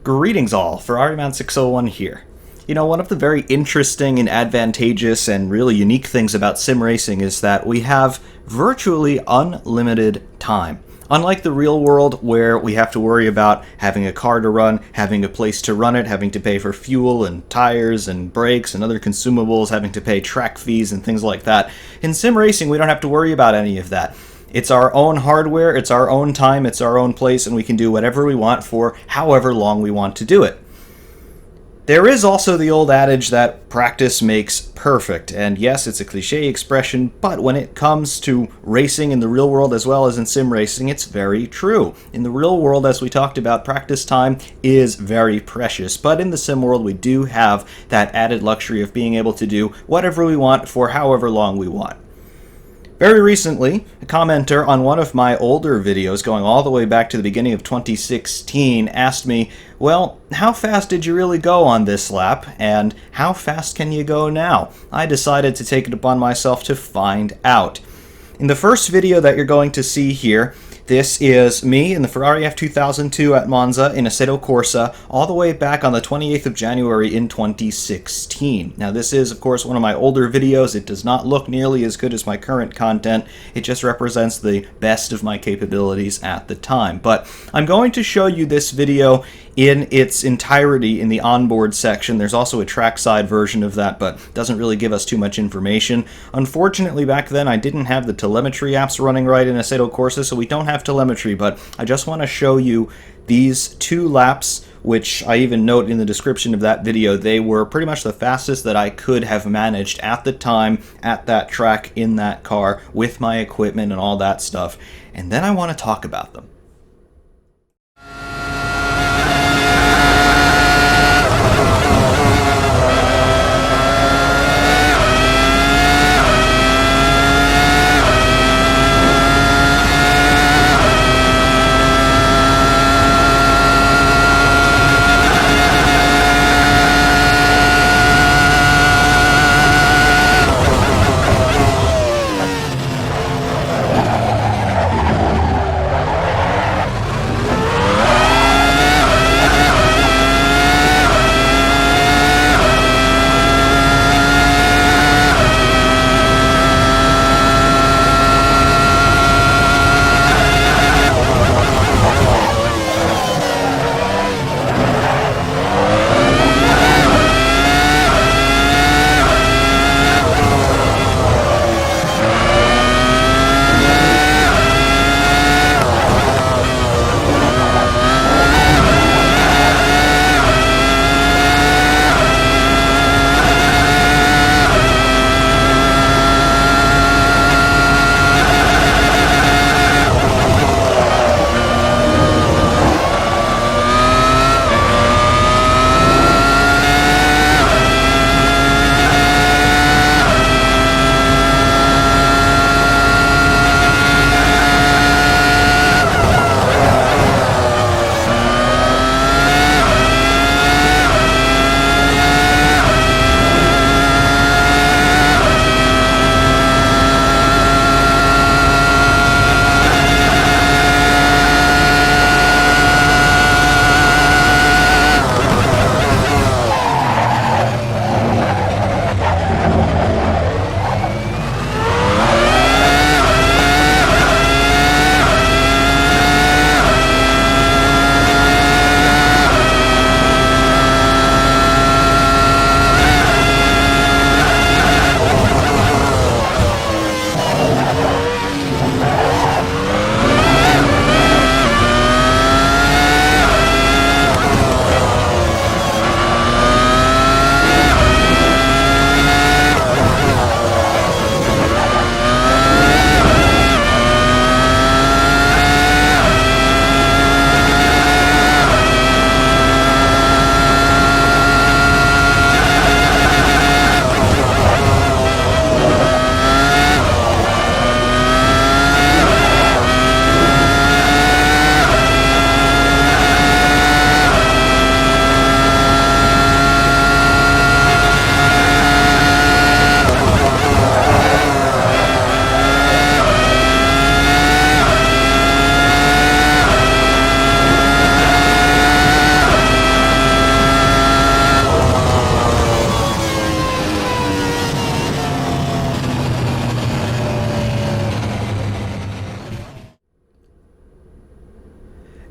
Greetings all, Ferrariman601 here. You know, one of the very interesting and advantageous and really unique things about sim racing is that we have virtually unlimited time. Unlike the real world where we have to worry about having a car to run, having a place to run it, having to pay for fuel and tires and brakes and other consumables, having to pay track fees and things like that, in sim racing we don't have to worry about any of that. It's our own hardware, it's our own time, it's our own place, and we can do whatever we want for however long we want to do it. There is also the old adage that practice makes perfect, and yes, it's a cliche expression, but when it comes to racing in the real world as well as in sim racing, it's very true. In the real world, as we talked about, practice time is very precious, but in the sim world we do have that added luxury of being able to do whatever we want for however long we want. Very recently, a commenter on one of my older videos, going all the way back to the beginning of 2016, asked me, well, how fast did you really go on this lap, and how fast can you go now? I decided to take it upon myself to find out. In the first video that you're going to see here, this is me in the Ferrari F2002 at Monza in Assetto Corsa, all the way back on the 28th of January in 2016. Now this is, of course, one of my older videos. It does not look nearly as good as my current content. It just represents the best of my capabilities at the time. But I'm going to show you this video in its entirety in the onboard section. There's also a trackside version of that, but doesn't really give us too much information. Unfortunately, back then I didn't have the telemetry apps running right in Assetto Corsa, so we don't have telemetry, but I just want to show you these two laps, which I even note in the description of that video. They were pretty much the fastest that I could have managed at the time, at that track, in that car, with my equipment and all that stuff. And then I want to talk about them.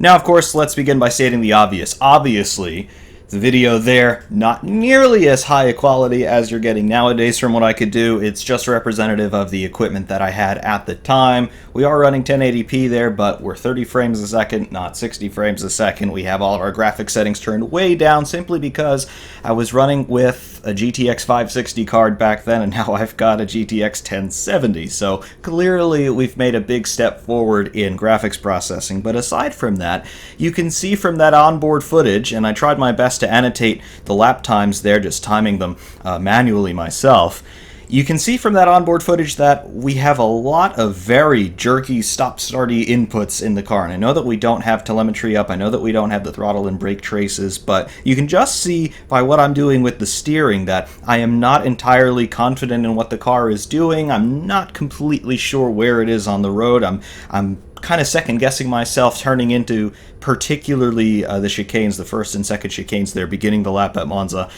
Now, of course, let's begin by stating the obvious. Obviously, the video there, not nearly as high a quality as you're getting nowadays from what I could do. It's just representative of the equipment that I had at the time. We are running 1080p there, but we're 30 frames a second, not 60 frames a second. We have all of our graphics settings turned way down simply because I was running with a GTX 560 card back then, and now I've got a GTX 1070. So clearly we've made a big step forward in graphics processing. But aside from that, you can see from that onboard footage, and I tried my best to annotate the lap times there, just timing them manually myself. You can see from that onboard footage that we have a lot of very jerky, stop-starty inputs in the car. And I know that we don't have telemetry up, I know that we don't have the throttle and brake traces, but you can just see by what I'm doing with the steering that I am not entirely confident in what the car is doing. I'm not completely sure where it is on the road. I'm kind of second-guessing myself, turning into particularly the chicanes, the first and second chicanes there, beginning the lap at Monza.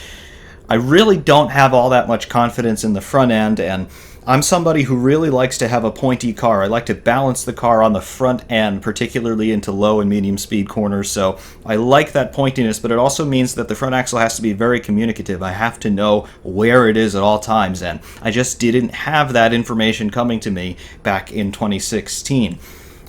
I really don't have all that much confidence in the front end, and I'm somebody who really likes to have a pointy car. I like to balance the car on the front end, particularly into low and medium speed corners, so I like that pointiness, but it also means that the front axle has to be very communicative. I have to know where it is at all times, and I just didn't have that information coming to me back in 2016.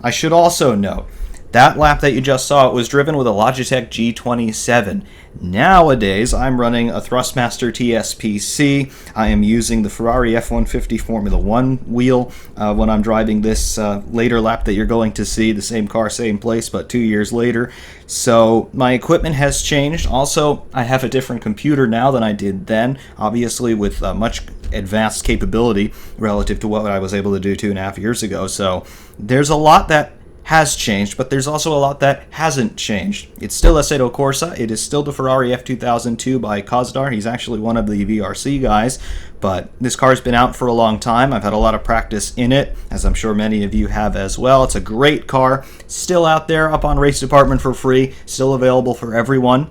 I should also note, that lap that you just saw, it was driven with a Logitech G27. Nowadays, I'm running a Thrustmaster TSPC. I am using the Ferrari F-150 Formula 1 wheel when I'm driving this later lap that you're going to see. The same car, same place, but 2 years later. So my equipment has changed. Also, I have a different computer now than I did then, obviously with much advanced capability relative to what I was able to do 2.5 years ago. So there's a lot that has changed, but there's also a lot that hasn't changed. It's still Assetto Corsa. It is still the Ferrari F2002 by Kozdar. He's actually one of the VRC guys, but this car's been out for a long time. I've had a lot of practice in it, as I'm sure many of you have as well. It's a great car, still out there up on Race Department for free, still available for everyone.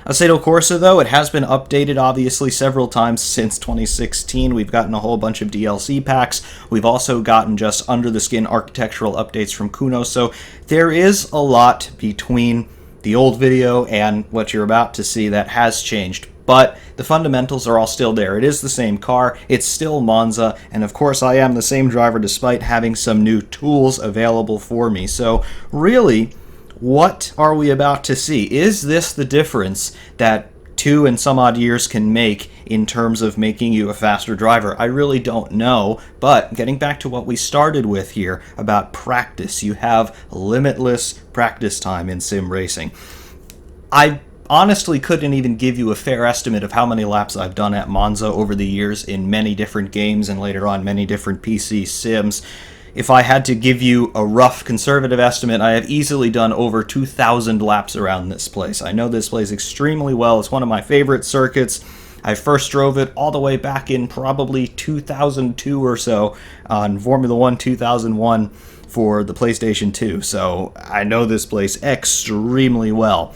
Assetto Corsa, though, it has been updated, obviously, several times since 2016. We've gotten a whole bunch of DLC packs. We've also gotten just under-the-skin architectural updates from Kuno, so there is a lot between the old video and what you're about to see that has changed. But the fundamentals are all still there. It is the same car, it's still Monza, and of course I am the same driver despite having some new tools available for me. So really, what are we about to see? Is this the difference that 2 and some odd years can make in terms of making you a faster driver? I really don't know, but getting back to what we started with here about practice, you have limitless practice time in sim racing. I honestly couldn't even give you a fair estimate of how many laps I've done at Monza over the years in many different games and later on many different PC sims. If I had to give you a rough conservative estimate, I have easily done over 2,000 laps around this place. I know this place extremely well. It's one of my favorite circuits. I first drove it all the way back in probably 2002 or so on Formula 1 2001 for the PlayStation 2, so I know this place extremely well.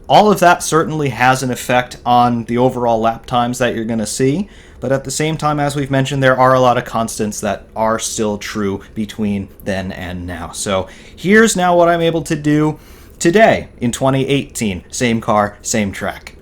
All of that certainly has an effect on the overall lap times that you're going to see, but at the same time, as we've mentioned, there are a lot of constants that are still true between then and now. So here's now what I'm able to do today in 2018. Same car, same track.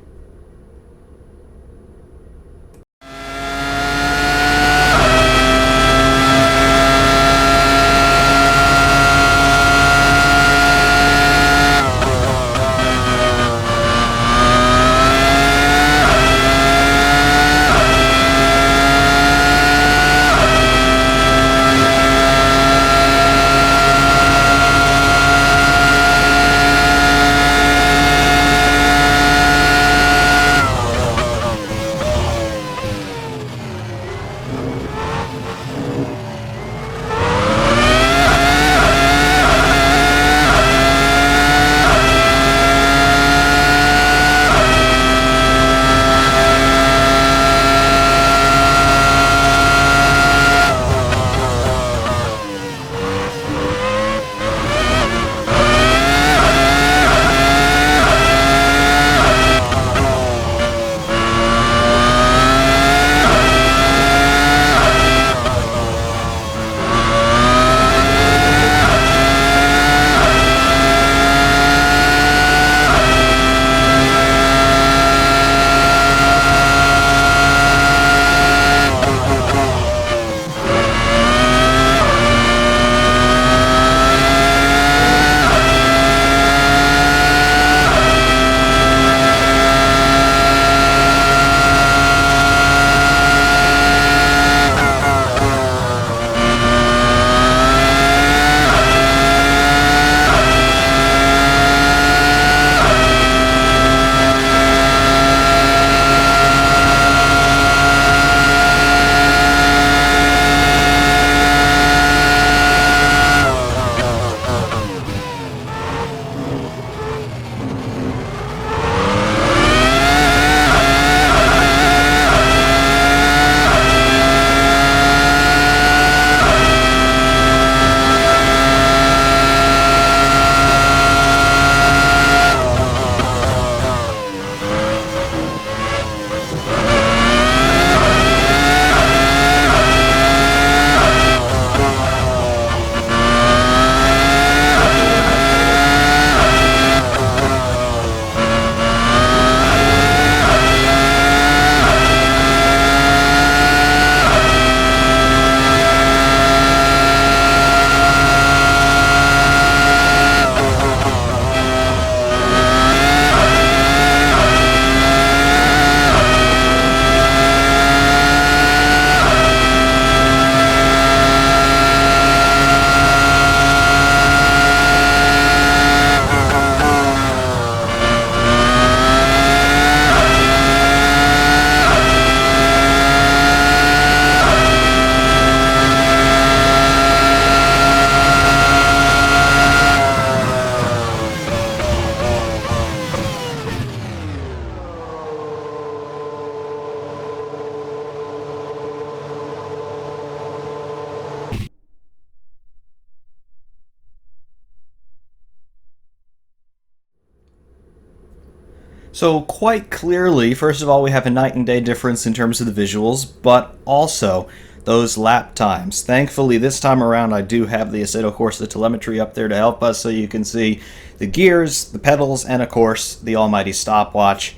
So, quite clearly, first of all, we have a night and day difference in terms of the visuals, but also those lap times. Thankfully, this time around, I do have the Assetto Corsa telemetry up there to help us so you can see the gears, the pedals, and of course, the almighty stopwatch.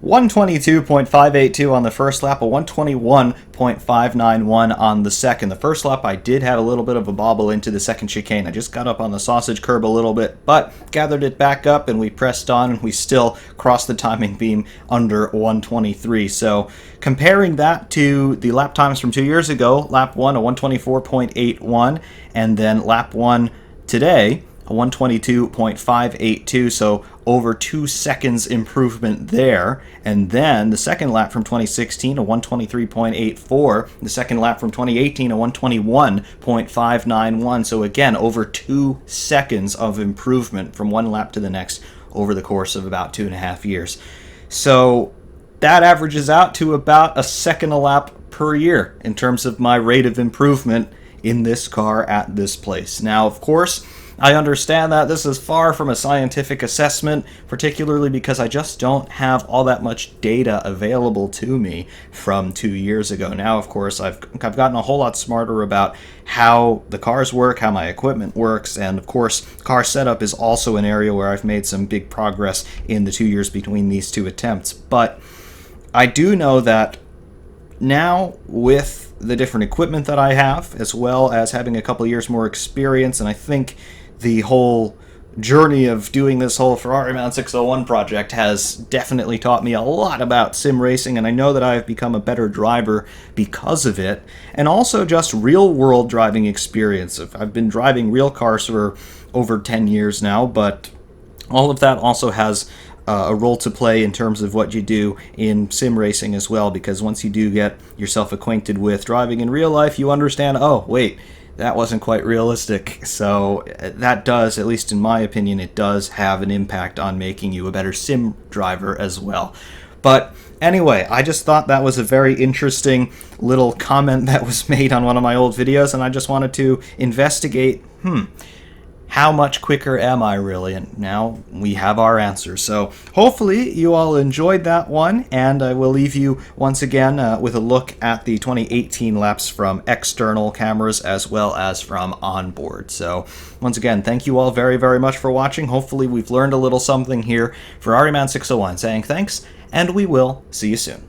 122.582 on the first lap, a 121.591 on the second. The first lap I did have a little bit of a bobble into the second chicane. I just got up on the sausage curb a little bit, but gathered it back up and we pressed on and we still crossed the timing beam under 123. So comparing that to the lap times from 2 years ago, lap 1 a 124.81 and then lap 1 today, a 122.582, so over 2 seconds improvement there. And then the second lap from 2016, a 123.84. The second lap from 2018, a 121.591. So again, over 2 seconds of improvement from one lap to the next over the course of about 2.5 years. So that averages out to about a second a lap per year in terms of my rate of improvement in this car at this place. Now, of course, I understand that this is far from a scientific assessment, particularly because I just don't have all that much data available to me from 2 years ago. Now, of course, I've gotten a whole lot smarter about how the cars work, how my equipment works, and of course, car setup is also an area where I've made some big progress in the 2 years between these two attempts. But I do know that now, with the different equipment that I have, as well as having a couple years more experience, and I think the whole journey of doing this whole Ferrari Man 601 project has definitely taught me a lot about sim racing, and I know that I've become a better driver because of it, and also just real-world driving experience. I've been driving real cars for over 10 years now, but all of that also has a role to play in terms of what you do in sim racing as well, because once you do get yourself acquainted with driving in real life, you understand, oh, wait, that wasn't quite realistic. So that does, at least in my opinion, it does have an impact on making you a better sim driver as well. But anyway, I just thought that was a very interesting little comment that was made on one of my old videos, and I just wanted to investigate, how much quicker am I really? And now we have our answer. So hopefully you all enjoyed that one, and I will leave you once again with a look at the 2018 laps from external cameras as well as from onboard. So once again, thank you all very, very much for watching. Hopefully we've learned a little something here. Ferrari Man 601 saying thanks, and we will see you soon.